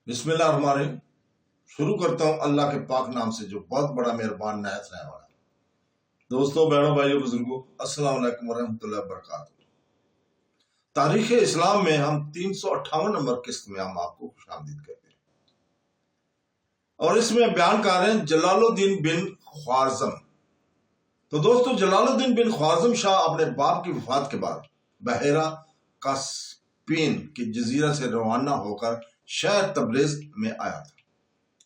بسم اللہ الرحمن الرحیم۔ شروع کرتا ہوں اللہ کے پاک نام سے جو بہت بڑا مہربان نہایت رحم والا۔ دوستوں، بہنوں، بھائیوں، بزرگوں، السلام علیکم ورحمۃ اللہ وبرکاتہ۔ تاریخ اسلام میں ہم 358 نمبر قسط میں ہم آپ کو خوش آمدید کہتے ہیں، اور اس میں بیان کر رہے ہیں جلال الدین بن خوارزم۔ تو دوستوں، جلال الدین بن خوارزم شاہ اپنے باپ کی وفات کے بعد بحیرہ کاسپین کے جزیرہ سے روانہ ہو کر شہر تبریز میں آیا تھا۔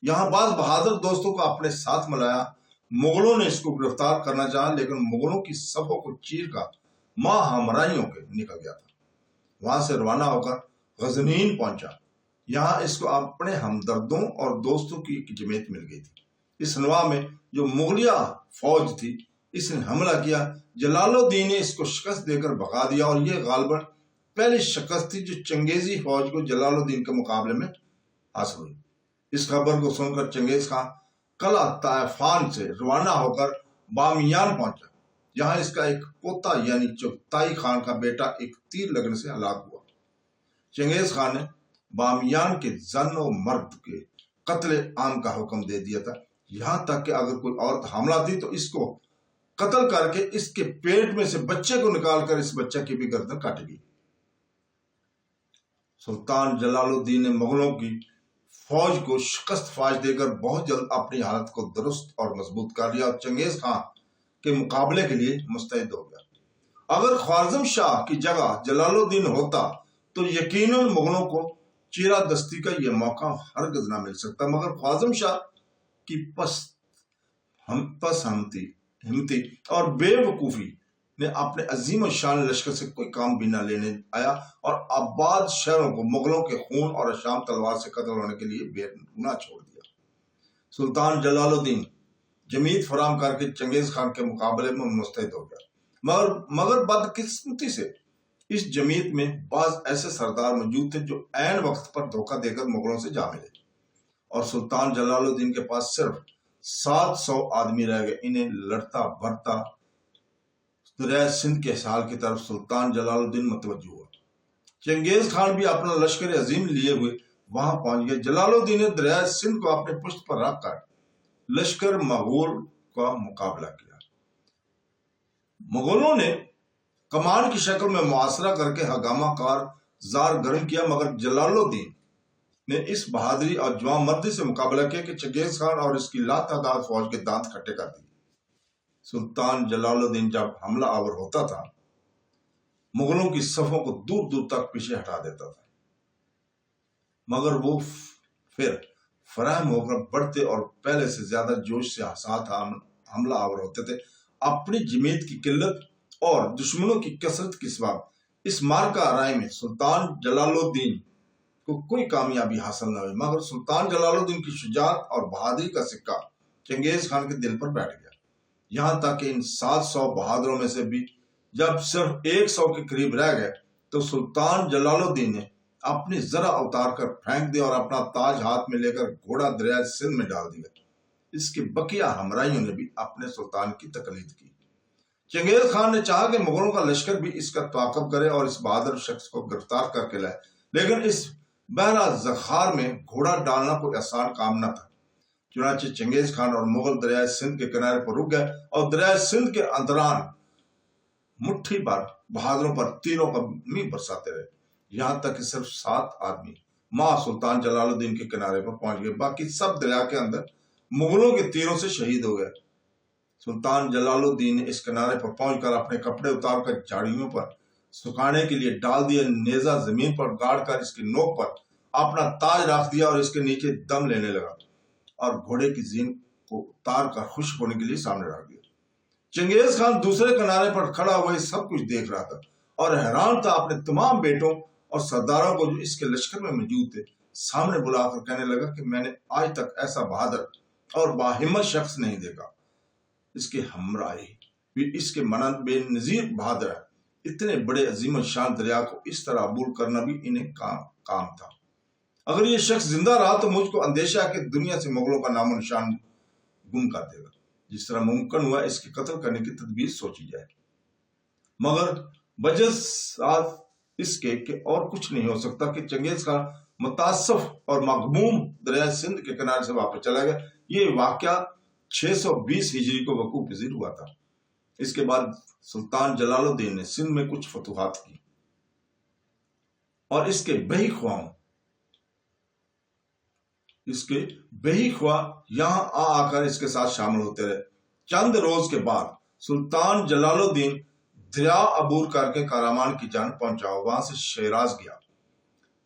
یہاں بعض بہادر دوستوں کو اپنے ساتھ ملایا۔ مغلوں نے اس کو گرفتار کرنا چاہا، لیکن مغلوں کی صفوں کو چیر کا ماہ ہمراہیوں کے نکل گیا تھا۔ وہاں سے روانہ ہو کر غزنین پہنچا۔ یہاں اس کو اپنے ہمدردوں اور دوستوں کی ایک جماعت مل گئی تھی۔ اس نواح میں جو مغلیہ فوج تھی، اس نے حملہ کیا۔ جلال الدین نے اس کو شکست دے کر بھگا دیا، اور یہ غالباً پہلی شکست تھی جو چنگیزی فوج کو جلال الدین کے مقابلے میں حاصل ہوئی۔ اس خبر کو سن کر چنگیز خان قلعہ طائفان سے روانہ ہو کر بامیان پہنچا۔ یہاں اس کا ایک پوتا یعنی چغتائی خان کا بیٹا ایک تیر لگنے سے ہلاک ہوا۔ چنگیز خان نے بامیان کے زن و مرد کے قتل عام کا حکم دے دیا تھا، یہاں تک کہ اگر کوئی عورت حاملہ تھی تو اس کو قتل کر کے اس کے پیٹ میں سے بچے کو نکال کر اس بچے کی بھی گردن کاٹ گئی۔ سلطان جلال الدین نے مغلوں کی فوج کو شکست فاش دے کر بہت جلد اپنی حالت کو درست اور مضبوط کر لیا، اور چنگیز خان کے مقابلے کے لیے مستعد ہو گیا۔ اگر خوارزم شاہ کی جگہ جلال الدین ہوتا تو یقیناً مغلوں کو چیرہ دستی کا یہ موقع ہرگز نہ مل سکتا، مگر خوارزم شاہ کی پس ہمتی اور بے وقوفی نے اپنے عظیم الشان لشکر سے کوئی کام بھی نہ لینے آیا، اور آباد شہروں کو مغلوں کے خون اور شام تلوار سے قتل ہونے کے لیے بے گناہ چھوڑ دیا۔ سلطان جلال الدین جمیت فراہم کر کے چنگیز خان کے مقابلے میں مستعد ہو گیا، مگر بدقسمتی سے اس جمیت میں بعض ایسے سردار موجود تھے جو عین وقت پر دھوکہ دے کر مغلوں سے جا ملے، اور سلطان جلال الدین کے پاس صرف 700 آدمی رہ گئے۔ انہیں لڑتا بھرتا دریائے سندھ کے ساحل کی طرف سلطان جلال الدین متوجہ ہوا۔ چنگیز خان بھی اپنا لشکر عظیم لیے ہوئے وہاں پہنچ گئے۔ جلال الدین نے دریائے سندھ کو اپنے پشت پر رکھ کر لشکر مغول کا مقابلہ کیا۔ مغولوں نے کمان کی شکل میں محاصرہ کر کے ہنگامہ کار زار گرم کیا، مگر جلال الدین نے اس بہادری اور جوان مردی سے مقابلہ کیا کہ چنگیز خان اور اس کی لاتعداد فوج کے دانت کھٹے کر دیے۔ سلطان جلال الدین جب حملہ آور ہوتا تھا، مغلوں کی صفوں کو دور دور تک پیچھے ہٹا دیتا تھا، مگر وہ پھر فراہم ہو کر بڑھتے اور پہلے سے زیادہ جوش سے ساتھ حملہ آور ہوتے تھے۔ اپنی جمیت کی قلت اور دشمنوں کی کثرت کے سبب اس معرکہ رائے میں سلطان جلال الدین کو کوئی کامیابی حاصل نہ ہوئی، مگر سلطان جلال الدین کی شجاعت اور بہادری کا سکہ چنگیز خان کے دل پر بیٹھ گیا، یہاں تک کہ ان 700 بہادروں میں سے بھی جب صرف 100 کے قریب رہ گئے تو سلطان جلال الدین نے اپنی زرہ اتار کر پھینک دیا اور اپنا تاج ہاتھ میں لے کر گھوڑا دریائے سندھ میں ڈال دیا۔ اس کے بقیہ ہمراہیوں نے بھی اپنے سلطان کی تقلید کی۔ چنگیز خان نے چاہا کہ مغلوں کا لشکر بھی اس کا تعاقب کرے اور اس بہادر شخص کو گرفتار کر کے لائے، لیکن اس بحرہ زخار میں گھوڑا ڈالنا کوئی آسان کام نہ تھا۔ چنانچہ چنگیز خان اور مغل دریائے سندھ کے کنارے پر رک گئے، اور دریائے سندھ کے اندران مٹھی بھر بہادروں پر تیروں کا می برساتے رہے، یہاں تک کہ صرف 7 آدمی ماں سلطان جلال الدین کے کنارے پر پہنچ گئے، باقی سب دریا کے اندر مغلوں کے تیروں سے شہید ہو گئے۔ سلطان جلال الدین نے اس کنارے پر پہنچ کر اپنے کپڑے اتار کر جھاڑیوں پر سکھانے کے لیے ڈال دیے، نیزہ زمین پر گاڑ کر اس کی نوک پر اپنا تاج رکھ دیا اور اس کے نیچے دم لینے لگا، اور گھوڑے کی زین کو اتار کر خشک ہونے کے لیے سامنے رکھ دیا۔ چنگیز خان دوسرے کنارے پر کھڑا ہوئے سب کچھ دیکھ رہا تھا، اور حیران تھا اپنے تمام بیٹوں اور سرداروں کو جو اس کے لشکر میں موجود تھے سامنے بلا کر کہنے لگا کہ میں نے آج تک ایسا بہادر اور باہمت شخص نہیں دیکھا۔ اس کے ہمراہی بھی اس کے مانند بے نظیر بہادر ہے۔ اتنے بڑے عظیم الشان دریا کو اس طرح عبور کرنا بھی انہیں کام تھا۔ اگر یہ شخص زندہ رہا تو مجھ کو اندیشہ ہے کہ دنیا سے مغلوں کا نام و نشان گم کر دے گا۔ جس طرح ممکن ہوا اس کے قتل کرنے کی تدبیر سوچی جائے، مگر وجہ اس کے کہ اور کچھ نہیں ہو سکتا کہ چنگیز خان متاسف اور مغموم دریائے سندھ کے کنارے سے واپس چلا گیا۔ یہ واقعہ 620 ہجری کو وقوع پذیر ہوا تھا۔ اس کے بعد سلطان جلال الدین نے سندھ میں کچھ فتوحات کی اور اس کے بہی خواہ یہاں آ کر اس کے ساتھ شامل ہوتے رہے۔ چند روز کے بعد سلطان جلال الدین دریا عبور کر کے کارامان کی جانب پہنچا، وہاں سے شیراز گیا۔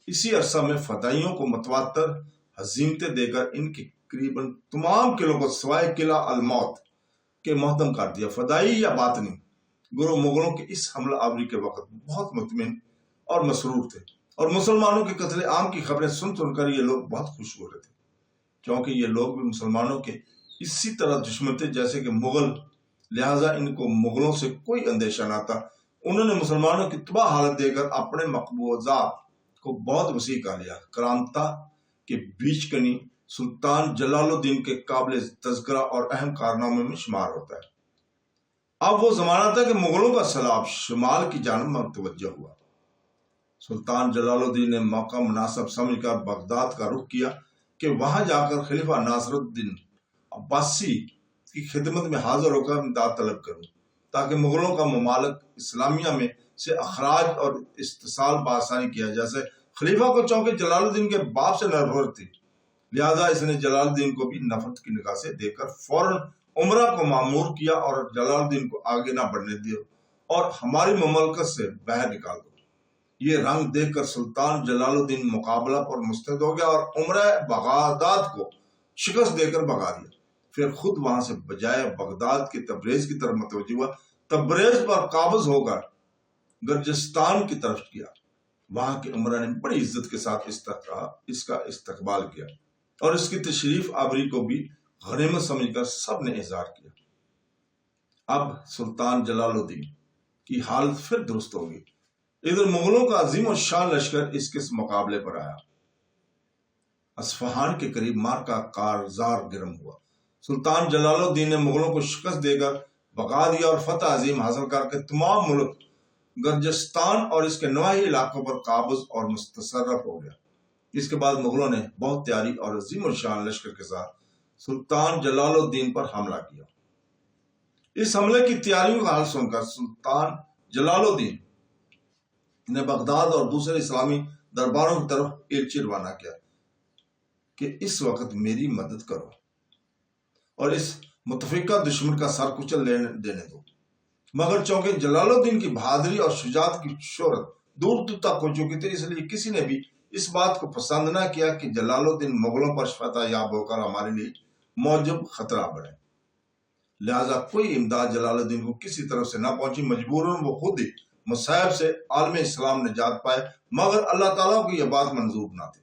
اسی عرصہ میں فدائیوں کو متواتر ہزیمتیں دے کر ان کی تقریباً تمام قلعوں کو سوائے قلعہ الموت کے مہدم کر دیا۔ فدائی یا باطنی گروہ مغلوں کے اس حملہ آوری کے وقت بہت مطمئن اور مسرور تھے، اور مسلمانوں کے قتل عام کی خبریں سن کر یہ لوگ بہت خوش ہو رہے تھے، کیونکہ یہ لوگ بھی مسلمانوں کے اسی طرح دشمن تھے جیسے کہ مغل، لہٰذا ان کو مغلوں سے کوئی اندیشہ نہ تھا۔ انہوں نے مسلمانوں کی تباہ حالت دے کر اپنے مقبوضات کو بہت وسیع کر لیا۔ کرانتا کے بیچ کنی سلطان جلال الدین کے قابل تذکرہ اور اہم کارناموں میں شمار ہوتا ہے۔ اب وہ زمانہ تھا کہ مغلوں کا سیلاب شمال کی جانب متوجہ ہوا۔ سلطان جلال الدین نے موقع مناسب سمجھ کر بغداد کا رخ کیا کہ وہاں جا کر خلیفہ ناصر الدین عباسی کی خدمت میں حاضر ہو کر امداد طلب کروں، تاکہ مغلوں کا ممالک اسلامیہ میں سے اخراج اور استحصال بآسانی کیا جا سکے۔ خلیفہ کو چونکہ جلال الدین کے باپ سے نفرت تھی، لہذا اس نے جلال الدین کو بھی نفرت کی نگاہ سے دیکھ کر فوراً عمرہ کو معمور کیا اور جلال الدین کو آگے نہ بڑھنے دیا اور ہماری مملکت سے باہر نکال دو۔ یہ رنگ دیکھ کر سلطان جلال الدین مقابلہ پر مستعد ہو گیا اور عمرہ بغداد کو شکست دے کر بھگا دیا۔ پھر خود وہاں سے بجائے بغداد کے تبریز کی طرف متوجہ ہوا۔ تبریز پر قابض ہو کر گرجستان کی طرف کیا۔ وہاں کے عمرہ نے بڑی عزت کے ساتھ اس کا استقبال کیا اور اس کی تشریف آوری کو بھی غنیمت سمجھ کر سب نے اظہار کیا۔ اب سلطان جلال الدین کی حالت پھر درست ہوگی۔ ادھر مغلوں کا عظیم و شان لشکر اس کے مقابلے پر آیا۔ اصفہان کے قریب مار کا کارزار گرم ہوا۔ سلطان جلال الدین نے مغلوں کو شکست دے کر بھگا دیا اور فتح عظیم حاصل کر کے تمام ملک گرجستان اور اس کے نواحی علاقوں پر قابض اور مستصرف ہو گیا۔ اس کے بعد مغلوں نے بہت تیاری اور عظیم الشان لشکر کے ساتھ سلطان جلال الدین پر حملہ کیا۔ اس حملے کی تیاریوں کا حال سن کر سلطان جلال الدین نے بغداد اور دوسرے اسلامی درباروں کی طرف ایلچی روانہ کیا کہ اس وقت میری مدد کرو اور اس متفقہ دشمن کا سر کچل دینے دو۔ مگر چونکہ جلال الدین کی بہادری اور شجاعت کی شہرت دور دور تک ہو چکی تھی، اس لیے کسی نے بھی اس بات کو پسند نہ کیا کہ جلال الدین مغلوں پر فتح یاب ہو کر ہمارے لیے موجب خطرہ بڑھے۔ لہذا کوئی امداد جلال الدین کو کسی طرف سے نہ پہنچی۔ مجبوراً وہ خود ہی مصائب سے عالم اسلام نجات پائے، مگر اللہ تعالیٰ کو یہ بات منظور نہ تھی۔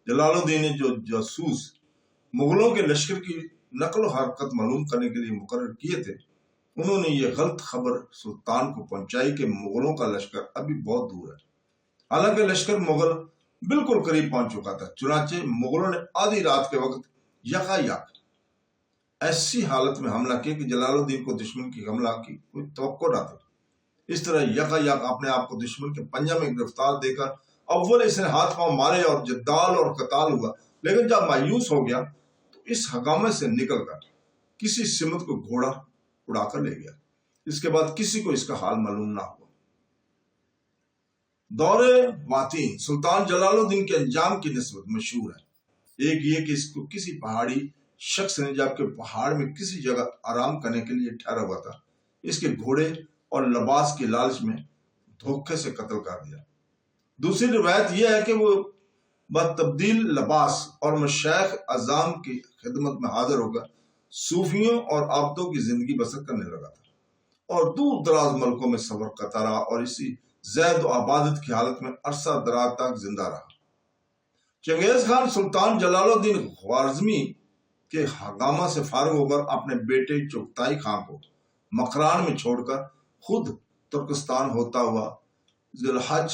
جلال الدین نے جو جاسوس مغلوں کے لشکر کی نقل و حرکت معلوم کرنے کے لیے مقرر کیے تھے، انہوں نے یہ غلط خبر سلطان کو پہنچائی کہ مغلوں کا لشکر ابھی بہت دور ہے، حالانکہ لشکر مغل بالکل قریب پہنچ چکا تھا۔ چنانچہ مغلوں نے آدھی رات کے وقت یکایک ایسی حالت میں حملہ کیا کہ جلال الدین کو دشمن کی حملہ کی کوئی توقع نہ تھی۔ اس طرح یکایک اپنے آپ کو دشمن کے پنجہ میں گرفتار دے کر اول اس نے ہاتھ پاؤں مارے اور جدال اور قتال ہوا، لیکن جب مایوس ہو گیا تو اس حکامت سے نکل کر کسی سمت کو گھوڑا اڑا کر لے گیا۔ اس کے بعد کسی کو اس کا حال معلوم نہ ہوا۔ دور باطین سلطان جلال الدین کے انجام کی نسبت مشہور ہے۔ ایک یہ کہ اس کو کسی پہاڑی شخص نے جبکہ پہاڑ میں کسی جگہ آرام کرنے کے لیے ٹھہرا ہوا تھا، اس کے گھوڑے اور لباس کے لالچ میں دھوکے سے قتل کر دیا۔ دوسری روایت یہ ہے کہ وہ بتبدیل لباس اور مشائخ اعظام کی خدمت میں حاضر ہو کر صوفیوں اور عابدوں کی زندگی بسر کرنے لگا تھا اور دور دراز ملکوں میں سفر کرتا رہا اور اسی زید و عبادت کی حالت میں عرصہ دراز تک زندہ رہا۔ چنگیز خان سلطان جلال الدین خوارزمی کے ہنگامہ سے فارغ ہو کر اپنے بیٹے چغتائی خان کو مکران میں چھوڑ کر خود ترکستان ہوتا ہوا ذی الحج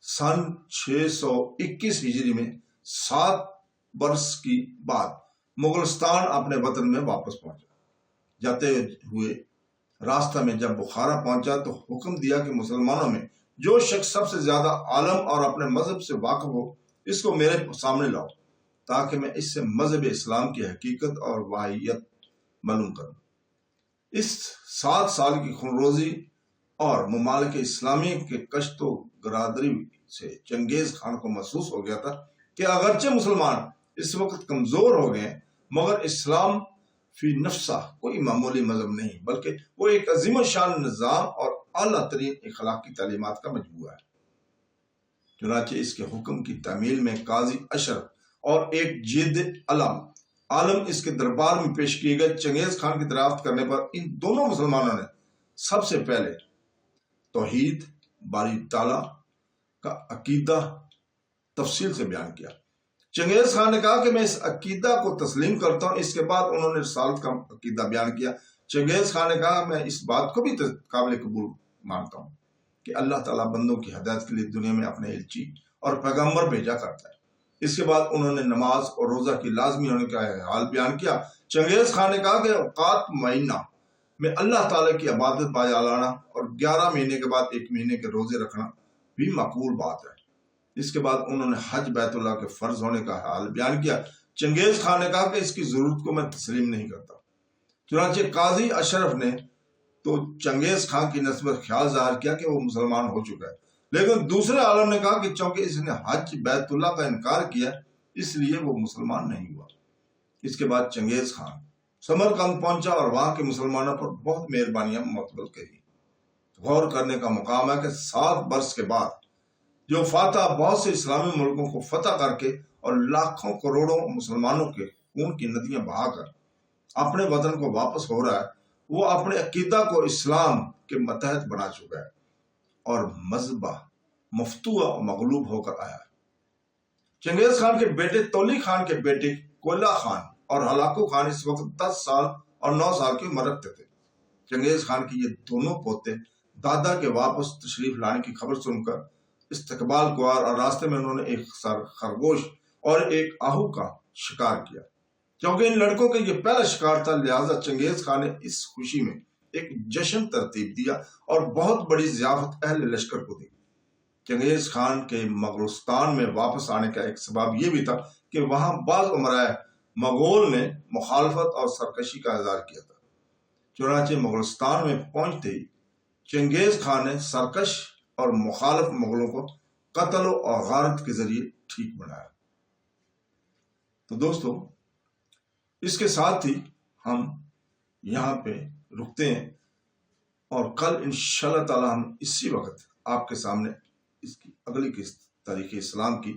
سن 621 ہجری میں 7 برس کی بعد مغلستان اپنے وطن میں واپس پہنچا۔ جاتے ہوئے راستہ میں جب بخارا پہنچا تو حکم دیا کہ مسلمانوں میں جو شخص سب سے زیادہ عالم اور اپنے مذہب سے واقف ہو اس کو میرے سامنے لاؤ تاکہ میں اس سے مذہب اسلام کی حقیقت اور واہیت معلوم کروں۔ اس 7 سال کی خونروزی اور ممالک اسلامی کے کشت و گرادری سے چنگیز خان کو محسوس ہو گیا تھا کہ اگرچہ مسلمان اس وقت کمزور ہو گئے مگر اسلام فی نفسہ کوئی معمولی مذہب نہیں بلکہ وہ ایک عظیم الشان نظام اور اعلیٰ ترین اخلاقی تعلیمات کا مجموعہ ہے۔ چنانچہ اس کے حکم کی تعمیل میں قاضی اشرف اور ایک جید عالم اس کے دربار میں پیش کیے گئے چنگیز خان کی دریافت کرنے پر ان دونوں مسلمانوں نے سب سے پہلے توحید باری تعالیٰ کا عقیدہ تفصیل سے بیان کیا۔ چنگیز خان نے کہا کہ میں اس عقیدہ کو تسلیم کرتا ہوں۔ اس کے بعد انہوں نے رسالت کا عقیدہ بیان کیا۔ چنگیز خان نے کہا میں اس بات کو بھی قابل قبول مانتا ہوں کہ اللہ تعالیٰ بندوں کی ہدایت کے لیے دنیا میں اپنے الچی اور پیغمبر بھیجا کرتا ہے۔ اس کے بعد انہوں نے نماز اور روزہ کی لازمی ہونے کا حال بیان کیا۔ چنگیز خان نے کہا کہ اوقات معینہ میں اللہ تعالیٰ کی عبادت باجا لانا اور 11 مہینے کے بعد 1 مہینے کے روزے رکھنا بھی مقبول بات ہے۔ اس کے بعد انہوں نے حج بیت اللہ کے فرض ہونے کا حال بیان کیا۔ چنگیز خان نے کہا کہ اس کی ضرورت کو میں تسلیم نہیں کرتا۔ چنانچہ قاضی اشرف نے تو چنگیز خان کی نسبت خیال ظاہر کیا کہ وہ مسلمان ہو چکا ہے، لیکن دوسرے عالم نے کہا کہ چونکہ اس نے حج بیت اللہ کا انکار کیا اس لیے وہ مسلمان نہیں ہوا۔ اس کے بعد چنگیز خان سمرقند پہنچا اور وہاں کے مسلمانوں پر بہت مہربانیاں معتبر کری۔ غور کرنے کا مقام ہے کہ 7 برس کے بعد جو فاتح بہت سے اسلامی ملکوں کو فتح کر کے اور لاکھوں کروڑوں مسلمانوں کے خون کی ندیاں بہا کر اپنے وطن کو واپس ہو رہا ہے، وہ اپنے عقیدہ کو اسلام کے متحد بنا چکا ہے اور مذہبہ مفتوح و مغلوب ہو کر آیا ہے۔ چنگیز خان کے بیٹے تولی خان کے بیٹے کوئلہ خان اور ہلاکو خان اس وقت 10 سال اور 9 سال کی عمر رکھتے تھے۔ چنگیز خان کی یہ دونوں پوتے دادا کے واپس تشریف لانے کی خبر سن کر استقبال کو اور راستے میں انہوں نے ایک خرگوش اور ایک آہو کا شکار کیا۔ کیونکہ ان لڑکوں کا یہ پہلا شکار تھا لہٰذا چنگیز خان نے اس خوشی میں ایک جشن ترتیب دیا اور بہت بڑی ضیافت اہل لشکر کو دی۔ چنگیز خان کے مغولستان میں واپس آنے کا ایک سبب یہ بھی تھا کہ وہاں بعض امرائے مغول نے مخالفت اور سرکشی کا اظہار کیا تھا۔ چنانچہ مغولستان میں پہنچتے ہی چنگیز خان نے سرکش اور مخالف مغلوں کو قتل و غارت کے ذریعے ٹھیک بنایا۔ تو دوستو اس کے ساتھ ہی ہم یہاں پہ رکتے ہیں اور کل انشاءاللہ تعالی ہم اسی وقت آپ کے سامنے اس کی اگلی قسط تاریخ اسلام کی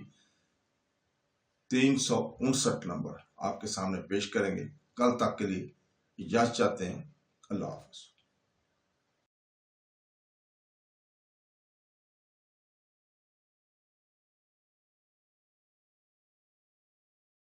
359 نمبر آپ کے سامنے پیش کریں گے۔ کل تک کے لیے اجازت چاہتے ہیں۔ اللہ حافظ۔